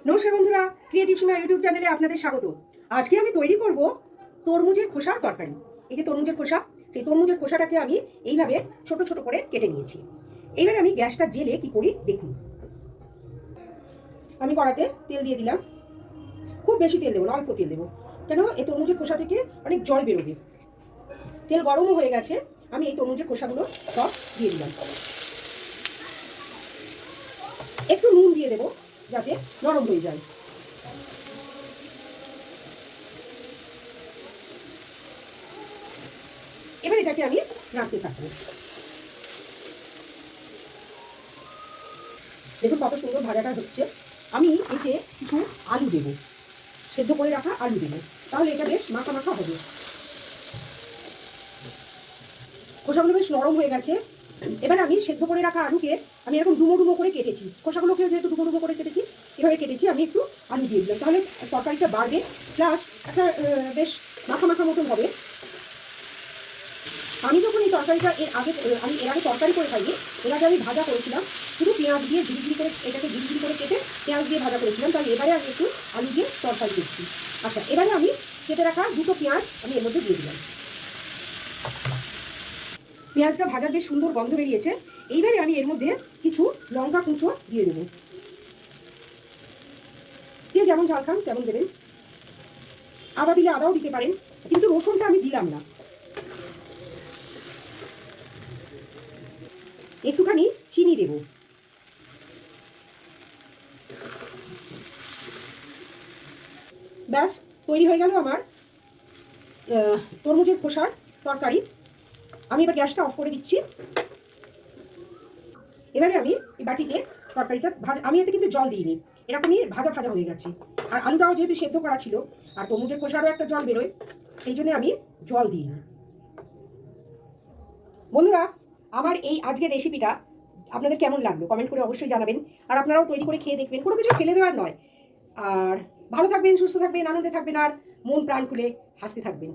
নমস্কার বন্ধুরা, ক্রিয়েটিভ সীমা ইউটিউব চ্যানেলে আপনাদের স্বাগত। আজকে আমি তৈরি করব তরমুজের খোসার তরকারি। এই যে তরমুজের খোসা, সেই তরমুজের খোসাটাকে আমি এইভাবে ছোট ছোট করে কেটে নিয়েছি। এইবারে আমি গ্যাসটা জেলে কি করি দেখুন। আমি কড়াতে তেল দিয়ে দিলাম। খুব বেশি তেল দেবো না, অল্প তেল দেবো, কেন এই তরমুজের খোসা থেকে অনেক জল বেরোবে। তেল গরমও হয়ে গেছে, আমি এই তরমুজের খোসাগুলো সব দিয়ে দিলাম। একটু নুন দিয়ে দেবো যাতে নরম হয়ে যায়। এবার এটাকে আমি রাখতে থাকবো। দেখুন কত সুন্দর ভাজাটা হচ্ছে। আমি এতে কিছু আলু দেবো, সেদ্ধ করে রাখা আলু দেবো, তাহলে এটা বেশ মাখা মাখা হবে। খোসাগুলো বেশ নরম হয়ে গেছে। এবার আমি সেদ্ধ করে রাখা আলুকে আমি এরকম ডুমো ডুমো করে কেটেছি, খোসাগুলোকেও যেহেতু ডুমো ডুমো করে কেটেছি, এভাবে কেটেছি। আমি একটু আলু দিয়ে দিলাম, তাহলে তরকারিটা বাড়বে, প্লাস একটা বেশ মাখা মাখা মতন হবে। আমি যখন এই তরকারিটা এর আগে তরকারি করে খাইনি, এর আগে আমি ভাজা করেছিলাম, শুধু পেঁয়াজ দিয়ে ঝিরিঝিরি করে এটাকে ঝিরিঝিরি করে কেটে পেঁয়াজ দিয়ে ভাজা করেছিলাম। তাই এবারে আমি একটু আলু দিয়ে তরকারি করছি। আচ্ছা, এবারে আমি কেটে রাখা দুটো পেঁয়াজ আমি এর মধ্যে দিয়ে দিলাম। পেঁয়াজটা ভাজার বেশ সুন্দর গন্ধ বেরিয়েছে। এইবারে আমি এর মধ্যে কিছু লঙ্কা কুঁচো দিয়ে দেবো। যে যেমন ঝাল খান তেমন দেবেন। আদা দিলে আদাও দিতে পারেন, কিন্তু রসুনটা আমি দিলাম না। একটুখানি চিনি দেব। ব্যাস তৈরি হয়ে গেল আমার তরমুজের খোসার তরকারি। আমি এবার গ্যাসটা অফ করে দিচ্ছি। এবারে আমি এই বাটিতে তরকারিটা আমি এতে কিন্তু জল দিইনি, এরকমই ভাজা ভাজা হয়ে গেছে। আর আলুটাও যেহেতু সেদ্ধ করা ছিল, আর তরমুজের খোসারও একটা জল বেরোয়, সেই জন্য আমি জল দিইনি। বন্ধুরা, আমার এই আজকের রেসিপিটা আপনাদের কেমন লাগলো কমেন্ট করে অবশ্যই জানাবেন। আর আপনারাও তৈরি করে খেয়ে দেখবেন, কোনো কিছু ফেলে দেওয়ার নয়। আর ভালো থাকবেন, সুস্থ থাকবেন, আনন্দে থাকবেন, আর মন প্রাণ খুলে হাসতে থাকবেন।